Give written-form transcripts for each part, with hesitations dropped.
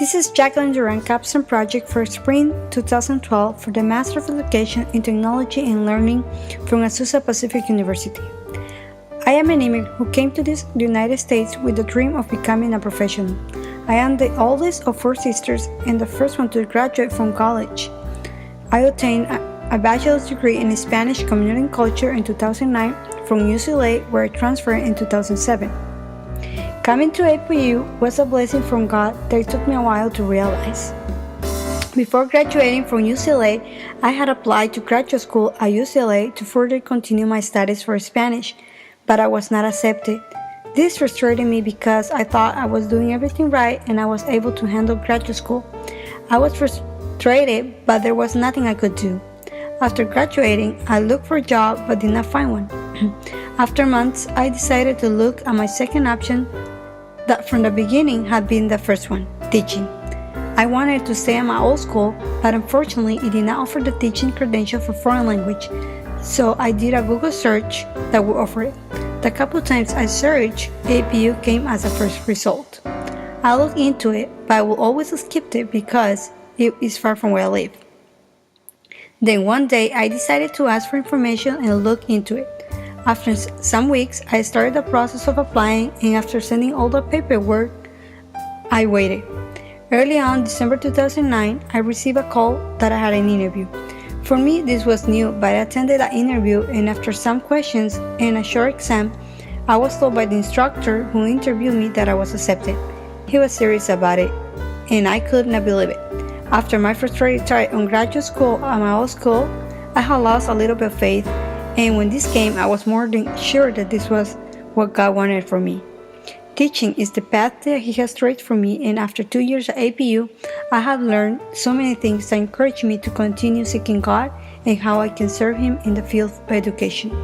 This is Jacqueline Duran Capstone project for Spring 2012 for the Master of Education in Technology and Learning from Azusa Pacific University. I am an immigrant who came to the United States with the dream of becoming a professional. I am the oldest of 4 sisters and the first one to graduate from college. I obtained a bachelor's degree in Spanish Community and Culture in 2009 from UCLA, where I transferred in 2007. Coming to APU was a blessing from God that it took me a while to realize. Before graduating from UCLA, I had applied to graduate school at UCLA to further continue my studies for Spanish, but I was not accepted. This frustrated me because I thought I was doing everything right and I was able to handle graduate school. I was frustrated, but there was nothing I could do. After graduating, I looked for a job but did not find one. After months, I decided to look at my second option that from the beginning had been the first one, teaching. I wanted to stay at my old school, but unfortunately it did not offer the teaching credential for foreign language, so I did a Google search that would offer it. The couple times I searched, APU came as a first result. I looked into it, but I will always skip it because it is far from where I live. Then one day I decided to ask for information and look into it. After some weeks, I started the process of applying, and after sending all the paperwork, I waited. Early on, December 2009, I received a call that I had an interview. For me, this was new, but I attended the interview, and after some questions and a short exam, I was told by the instructor who interviewed me that I was accepted. He was serious about it, and I could not believe it. After my frustrated try on graduate school at my old school, I had lost a little bit of faith, and when this came, I was more than sure that this was what God wanted for me. Teaching is the path that He has traced for me, and after 2 years at APU, I have learned so many things that encourage me to continue seeking God and how I can serve Him in the field of education.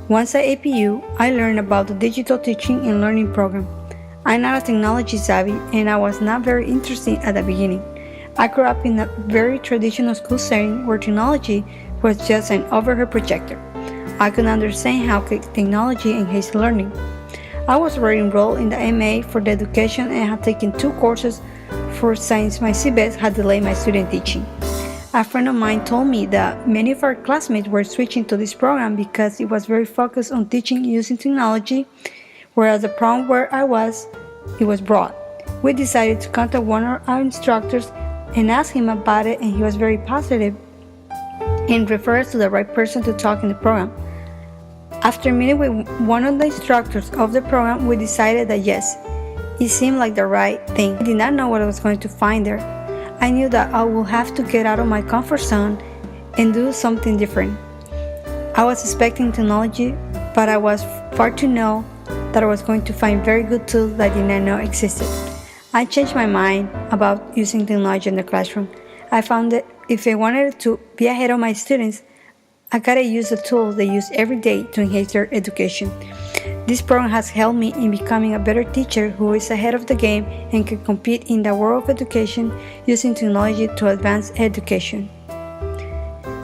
Once at APU, I learned about the digital teaching and learning program. I'm not a technology savvy, and I was not very interested at the beginning. I grew up in a very traditional school setting where technology was just an overhead projector. I could understand how technology enhanced learning. I was already enrolled in the MA for the education and had taken 2 courses for since my CBS had delayed my student teaching. A friend of mine told me that many of our classmates were switching to this program because it was very focused on teaching using technology, whereas the program where I was, it was broad. We decided to contact one of our instructors and ask him about it, and he was very positive and referred us to the right person to talk in the program. After meeting with one of the instructors of the program, we decided that yes, it seemed like the right thing. I did not know what I was going to find there. I knew that I would have to get out of my comfort zone and do something different. I was expecting technology, but I was far to know that I was going to find very good tools that I did not know existed. I changed my mind about using technology in the classroom. I found that if I wanted to be ahead of my students, I gotta use the tools they use every day to enhance their education. This program has helped me in becoming a better teacher who is ahead of the game and can compete in the world of education using technology to advance education.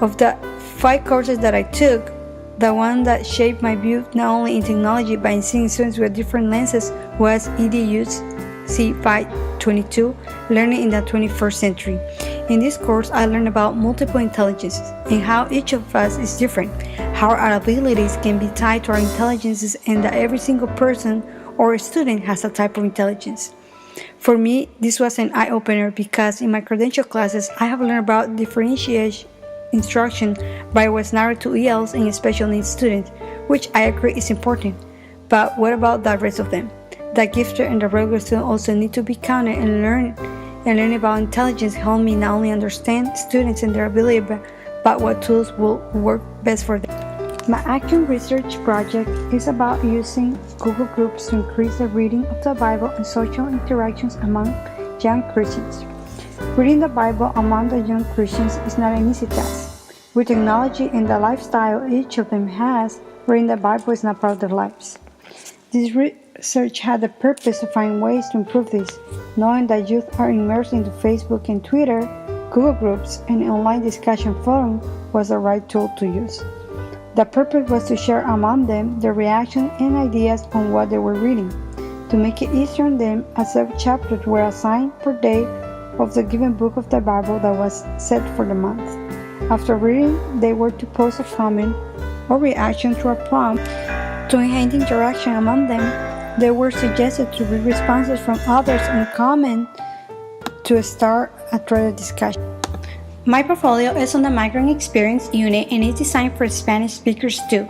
Of the 5 courses that I took, the one that shaped my view not only in technology but in seeing students with different lenses was EDUC 522, Learning in the 21st Century. In this course, I learned about multiple intelligences and how each of us is different, how our abilities can be tied to our intelligences, and that every single person or student has a type of intelligence. For me, this was an eye-opener because in my credential classes, I have learned about differentiation instruction, but it was narrowed to ELs and special needs students, which I agree is important. But what about the rest of them? The gifted and the regular student also need to be counted, and learning about intelligence helped me not only understand students and their ability, but what tools will work best for them. My action research project is about using Google Groups to increase the reading of the Bible and social interactions among young Christians. Reading the Bible among the young Christians is not an easy task. With technology and the lifestyle each of them has, reading the Bible is not part of their lives. This research had the purpose to find ways to improve this, knowing that youth are immersed into Facebook and Twitter, Google Groups, and online discussion forum was the right tool to use. The purpose was to share among them their reaction and ideas on what they were reading. To make it easier on them, a sub-chapters were assigned per day of the given book of the Bible that was set for the month. After reading, they were to post a comment or reaction to a prompt. To enhance interaction among them, they were suggested to read responses from others and comment to start a threaded discussion. My portfolio is on the Migrant Experience unit and is designed for Spanish speakers too.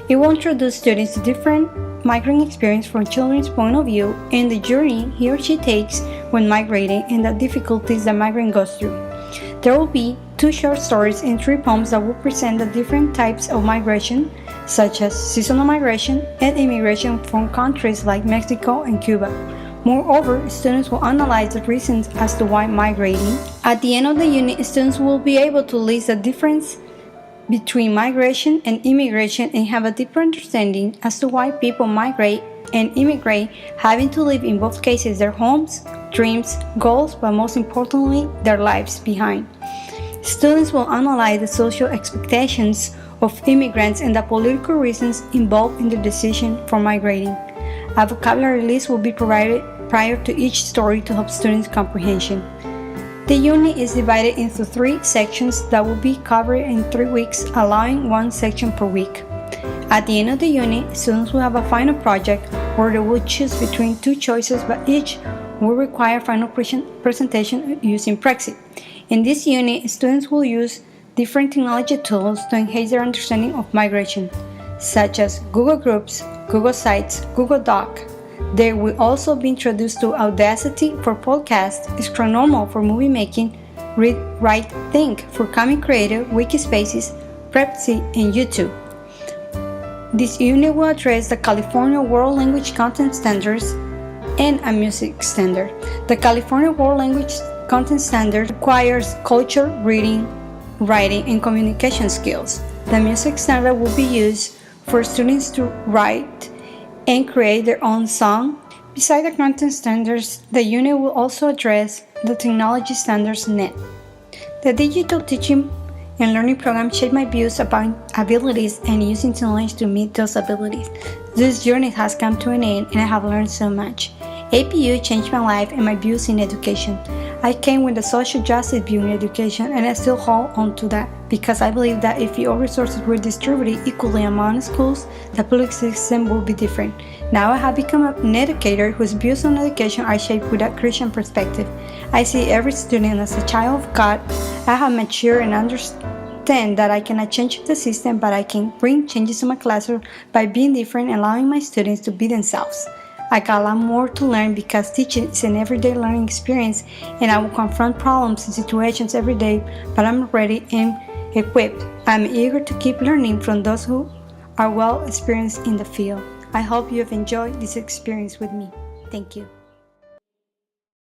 It will introduce students to different migrant experience from children's point of view and the journey he or she takes when migrating and the difficulties the migrant goes through. There will be 2 short stories and 3 poems that will present the different types of migration, such as seasonal migration and immigration from countries like Mexico and Cuba. Moreover, students will analyze the reasons as to why migrating. At the end of the unit, students will be able to list the difference between migration and immigration and have a deeper understanding as to why people migrate and immigrate, having to leave in both cases their homes, dreams, goals, but most importantly, their lives behind. Students will analyze the social expectations of immigrants and the political reasons involved in the decision for migrating. A vocabulary list will be provided prior to each story to help students' comprehension. The unit is divided into 3 sections that will be covered in 3 weeks, allowing 1 section per week. At the end of the unit, students will have a final project where they will choose between 2 choices, but each will require final presentation using Prexit. In this unit, students will use different technology tools to enhance their understanding of migration, such as Google Groups, Google Sites, Google Doc. They will also be introduced to Audacity for podcast, Scronormal for movie making, Read, Write, Think for Comic Creator, Wikispaces, Prepsy, and YouTube. This unit will address the California World Language Content Standards and a music standard. The California World Language Content Standard requires culture, reading, writing, and communication skills. The music standard will be used for students to write and create their own song. Besides the content standards, the unit will also address the technology standards net. The digital teaching and learning program shaped my views about abilities and using technology to meet those abilities. This journey has come to an end and I have learned so much. APU changed my life and my views in education. I came with a social justice view in education and I still hold on to that because I believe that if all resources were distributed equally among schools, the public system will be different. Now I have become an educator whose views on education are shaped with a Christian perspective. I see every student as a child of God. I have matured and understand that I cannot change the system, but I can bring changes to my classroom by being different and allowing my students to be themselves. I got a lot more to learn because teaching is an everyday learning experience and I will confront problems and situations every day, but I'm ready and equipped. I'm eager to keep learning from those who are well experienced in the field. I hope you have enjoyed this experience with me. Thank you.